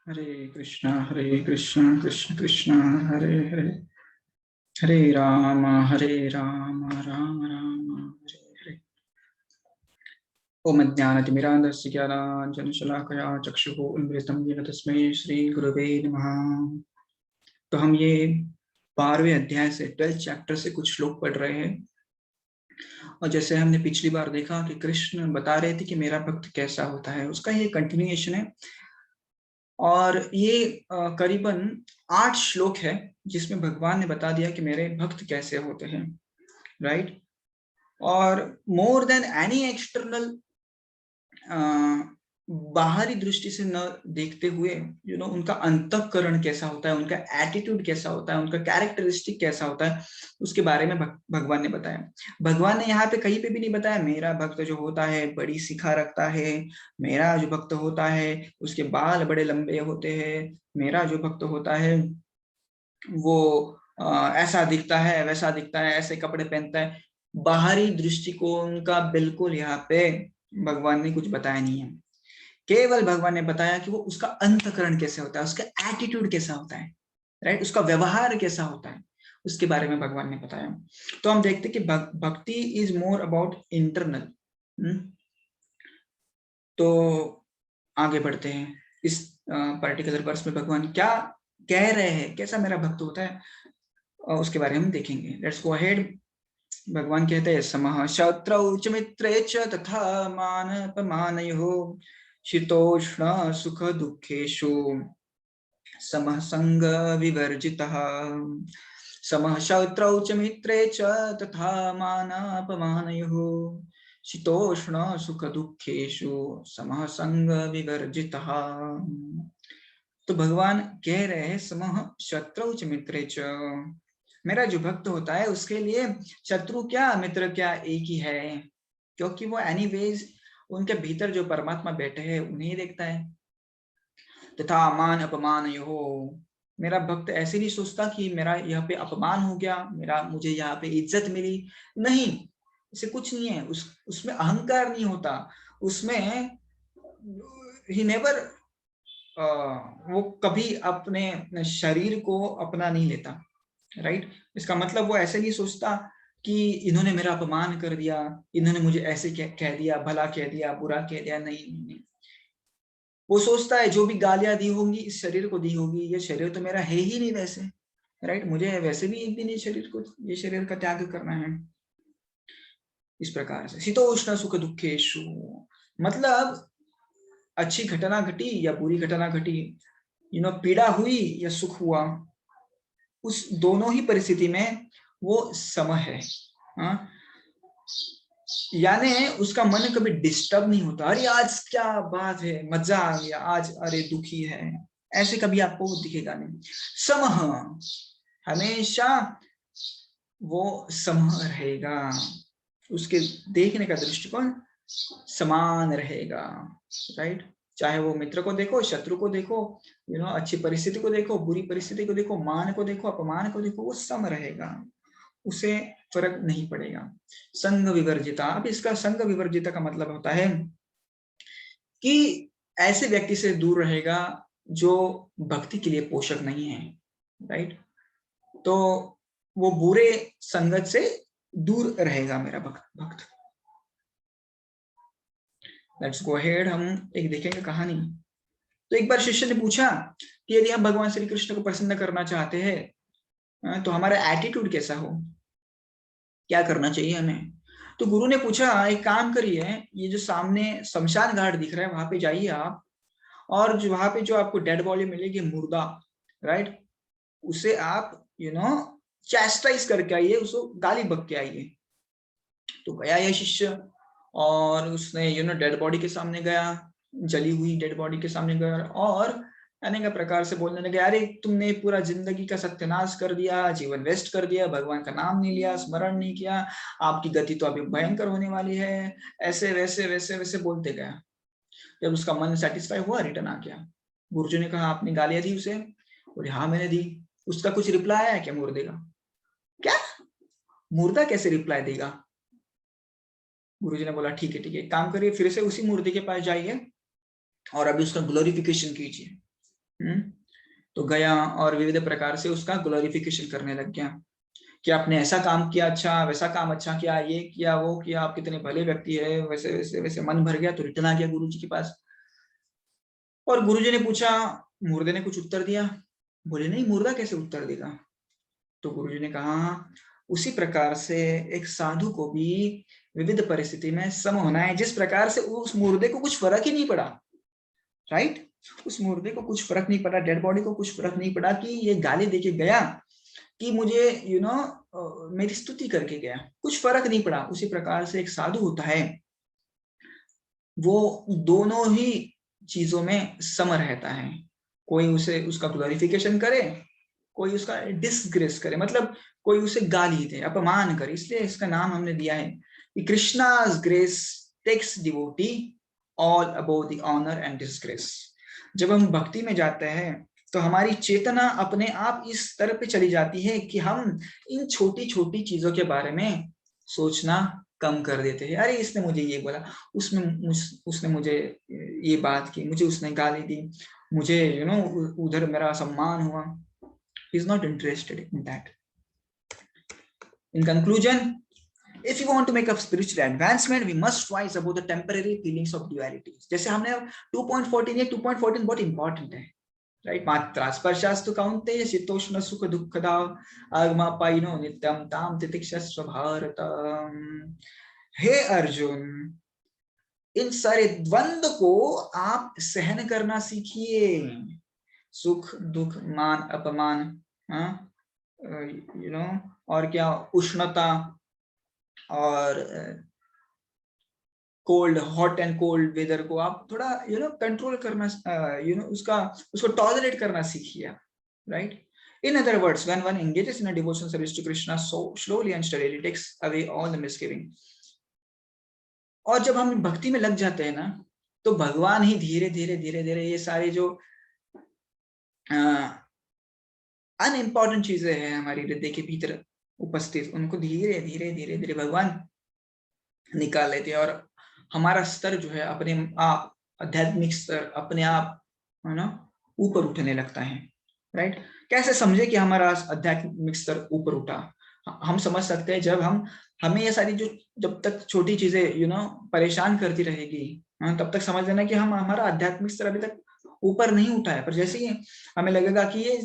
कृष्णा कृष्ण कृष्ण हरे हरे, हरे राम राम राम हरे हरे। ओम अज्ञानतिमिरान्धस्य ज्ञानाञ्जनशलाकया चक्षुः उन्मिलितं येन तस्मै श्रीगुरवे नमः। तो हम ये 12वें अध्याय से 12th चैप्टर से कुछ श्लोक पढ़ रहे हैं। और जैसे हमने पिछली बार देखा कि कृष्ण बता रहे थे कि मेरा भक्त कैसा होता है, उसका ये कंटिन्यूएशन है। और ये करीबन 8 श्लोक है जिसमें भगवान ने बता दिया कि मेरे भक्त कैसे होते हैं, राइट। और मोर देन एनी एक्सटर्नल, बाहरी दृष्टि से न देखते हुए उनका अंतःकरण कैसा होता है, उनका एटीट्यूड कैसा होता है, उनका कैरेक्टरिस्टिक कैसा होता है, उसके बारे में भगवान ने बताया। भगवान ने यहाँ पे कहीं पे भी नहीं बताया मेरा भक्त जो होता है बड़ी शिखा रखता है, मेरा जो भक्त होता है उसके बाल बड़े लंबे होते हैं, मेरा जो भक्त होता है वो ऐसा दिखता है, वैसा दिखता है, ऐसे कपड़े पहनता है। बाहरी दृष्टिकोण का बिल्कुल यहाँ पे भगवान ने कुछ बताया नहीं है। केवल भगवान ने बताया कि वो उसका अंतःकरण कैसे होता है, उसका एटीट्यूड कैसा होता है, राइट, उसका व्यवहार कैसा होता है, उसके बारे में भगवान ने बताया। तो हम देखते कि भक्ति इज मोर अबाउट इंटरनल। तो आगे बढ़ते हैं। इस पर्टिकुलर वर्स में भगवान क्या कह रहे हैं, कैसा मेरा भक्त होता है, उसके बारे में हम देखेंगे। Let's go ahead. भगवान कहते हैं समः शत्रौ च मित्रे च तथा मानपमानयोः शीतोष्ण सुख दुःखेषु समः संग विवर्जितः। समः शत्रौ च मित्रे च तथा मानापमानयोः शीतोष्ण सुख दुःखेषु समः संग विवर्जितः। तो भगवान कह रहे हैं समः शत्रौ च मित्रे च, मेरा जो भक्त होता है उसके लिए शत्रु क्या मित्र क्या एक ही है, क्योंकि वो एनीवेज उनके भीतर जो परमात्मा बैठे हैं उन्हें देखता है। तथा मान अपमान यो, मेरा भक्त ऐसे नहीं सोचता कि मेरा यहाँ पे अपमान हो गया, मुझे यहाँ पे इज्जत मिली, नहीं, इसे कुछ नहीं है। उसमें अहंकार नहीं होता, उसमें ही नेवर, वो कभी अपने शरीर को अपना नहीं लेता, राइट। इसका मतलब वो ऐसे नहीं सोचता कि इन्होंने मेरा अपमान कर दिया, इन्होंने मुझे ऐसे कह दिया, भला कह दिया, बुरा कह दिया, नहीं। वो सोचता है जो भी गालियां दी होंगी इस शरीर को दी होगी, ये शरीर तो मेरा है ही नहीं वैसे, राइट, मुझे वैसे भी एक दिन ये शरीर का त्याग करना है। इस प्रकार से शीतोष्ण सुख दुखेशु, मतलब अच्छी घटना घटी या बुरी घटना घटी, पीड़ा हुई या सुख हुआ, उस दोनों ही परिस्थिति में वो सम है। यानी उसका मन कभी डिस्टर्ब नहीं होता, अरे आज क्या बात है, मजा आ गया आज, अरे दुखी है, ऐसे कभी आपको दिखेगा नहीं। समह, हमेशा वो समह रहेगा, उसके देखने का दृष्टिकोण समान रहेगा, राइट। चाहे वो मित्र को देखो, शत्रु को देखो, अच्छी परिस्थिति को देखो, बुरी परिस्थिति को देखो, मान को देखो, अपमान को देखो, वो सम रहेगा, उसे फर्क नहीं पड़ेगा। संग विवर्जिता, अब इसका संग विवर्जिता का मतलब होता है कि ऐसे व्यक्ति से दूर रहेगा जो भक्ति के लिए पोषक नहीं है, राइट। तो वो बुरे संगत से दूर रहेगा मेरा भक्त। लेट्स गो अहेड, हम एक देखेंगे कहानी। तो एक बार शिष्य ने पूछा कि यदि हम भगवान श्री कृष्ण को प्रसन्न करना चाहते हैं तो हमारा एटीट्यूड कैसा हो, क्या करना चाहिए हमें। तो गुरु ने पूछा एक काम करिए, ये जो सामने शमशान घाट दिख रहा है वहां पे जाइए आप, और जो वहां पे जो आपको डेड बॉडी मिलेगी, मुर्दा, राइट, उसे आप चैस्टाइज करके आइए, उसको गाली बक के आइए। तो गया यह शिष्य और उसने डेड बॉडी के सामने गया, जली हुई डेड बॉडी के सामने गया और अनेक प्रकार से बोलने लगे, अरे तुमने पूरा जिंदगी का सत्यानाश कर दिया, जीवन वेस्ट कर दिया, भगवान का नाम नहीं लिया, स्मरण नहीं किया, आपकी गति तो अभी भयंकर होने वाली है, ऐसे वैसे वैसे वैसे बोलते गया। जब उसका मन सेटिस्फाई हुआ, रिटर्न आ गया। गुरुजी ने कहा आपने गालियां दी उसे, और हाँ मैंने दी। उसका कुछ रिप्लाई आया क्या मुर्दे का? क्या मुर्दा कैसे रिप्लाई देगा? गुरुजी ने बोला ठीक है काम करिए, फिर से उसी मूर्ति के पास जाइए और अभी उसका ग्लोरिफिकेशन कीजिए। तो गया और विविध प्रकार से उसका ग्लोरिफिकेशन करने लग गया कि आपने ऐसा काम किया, अच्छा वैसा काम अच्छा किया, ये किया वो किया, आप कितने भले व्यक्ति है, वैसे वैसे वैसे मन भर गया। तो रिटर्न आ गया गुरुजी के पास और गुरुजी ने पूछा, मुर्दे ने कुछ उत्तर दिया? बोले नहीं, मुर्दा कैसे उत्तर देगा? तो गुरुजी ने कहा, उसी प्रकार से एक साधु को भी विविध परिस्थिति में सम होना है, जिस प्रकार से उस मुर्दे को कुछ फर्क ही नहीं पड़ा, राइट? उस मुर्दे को कुछ फर्क नहीं पड़ा, डेड बॉडी को कुछ फर्क नहीं पड़ा कि ये गाली देके गया कि मुझे मेरी स्तुति करके गया, कुछ फर्क नहीं पड़ा। उसी प्रकार से एक साधु होता है, वो दोनों ही चीजों में सम रहता है। कोई उसे उसका ग्लोरिफिकेशन करे, कोई उसका डिसग्रेस करे, मतलब कोई उसे गाली दे, अपमान करे। इसलिए इसका नाम हमने दिया है कि Krishna's grace takes devotee all about the honour and disgrace. जब हम भक्ति में जाते हैं तो हमारी चेतना अपने आप इस स्तर पे चली जाती है कि हम इन छोटी छोटी चीजों के बारे में सोचना कम कर देते हैं। अरे इसने मुझे ये बोला, उसने मुझे ये बात की, मुझे उसने गाली दी, मुझे उधर मेरा सम्मान हुआ। He is not interested in that. In conclusion, if you want to make a spiritual advancement, we must rise above the temporary feelings of duality. जैसे हमने 2.14 ये 2.14 बहुत important है, right? मात्रा स्पर्शास्तु काउंतेय शीतोष्ण सुख दुःखदा आगमापायिनो नित्यं ताम तितिक्षस्व भारत। हे अर्जुन, इन सारे द्वंद्व को आप सहन करना सीखिए। सुख दुख मान अपमान, और क्या, उष्णता और cold, hot and cold weather को आप थोड़ा कंट्रोल करना, उसको टॉलरेट करना सीखिए, right? In other words, when one engages in a devotional service to Krishna, so slowly and steadily takes away all the misgiving. और जब हम भक्ति में लग जाते हैं ना, तो भगवान ही धीरे धीरे धीरे धीरे ये सारी जो अनइम्पॉर्टेंट चीजें हैं हमारी हृदय के भीतर उपस्थित, उनको धीरे धीरे धीरे धीरे भगवान निकाल लेते हैं और हमारा स्तर जो है अपने आप, आध्यात्मिक स्तर अपने आप ऊपर उठने लगता है, राइट? कैसे समझे कि हमारा आध्यात्मिक स्तर ऊपर उठा? हम समझ सकते हैं जब हमें ये सारी जो जब तक छोटी चीजें परेशान करती रहेगी, तब तक समझ लेना कि हमारा आध्यात्मिक स्तर अभी तक ऊपर नहीं उठा है। पर जैसे ही हमें लगेगा कि ये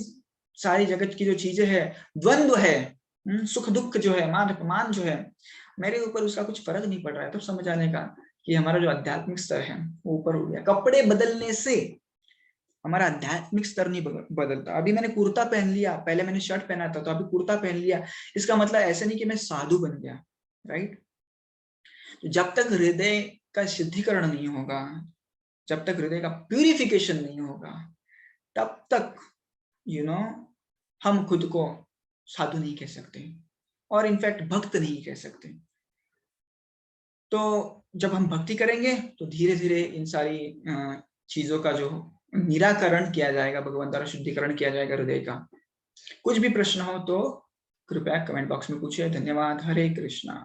सारी जगत की जो चीजें है, द्वंद्व है, सुख दुख जो है, मान अपमान जो है, मेरे ऊपर उसका कुछ फर्क नहीं पड़ रहा है, तब समझ आने का कि हमारा जो आध्यात्मिक स्तर है वो ऊपर उठ गया। कपड़े बदलने से हमारा आध्यात्मिक स्तर नहीं बदलता। अभी मैंने कुर्ता पहन लिया, पहले मैंने शर्ट पहना था तो अभी कुर्ता पहन लिया, इसका मतलब ऐसा नहीं कि मैं साधु बन गया, राइट? तो जब तक हृदय का शुद्धिकरण नहीं होगा, जब तक हृदय का प्यूरिफिकेशन नहीं होगा, तब तक हम खुद को साधु नहीं कह सकते और इनफैक्ट भक्त नहीं कह सकते। तो जब हम भक्ति करेंगे तो धीरे धीरे इन सारी चीजों का जो निराकरण किया जाएगा, भगवान द्वारा शुद्धिकरण किया जाएगा हृदय का। कुछ भी प्रश्न हो तो कृपया कमेंट बॉक्स में पूछिए। धन्यवाद। हरे कृष्णा।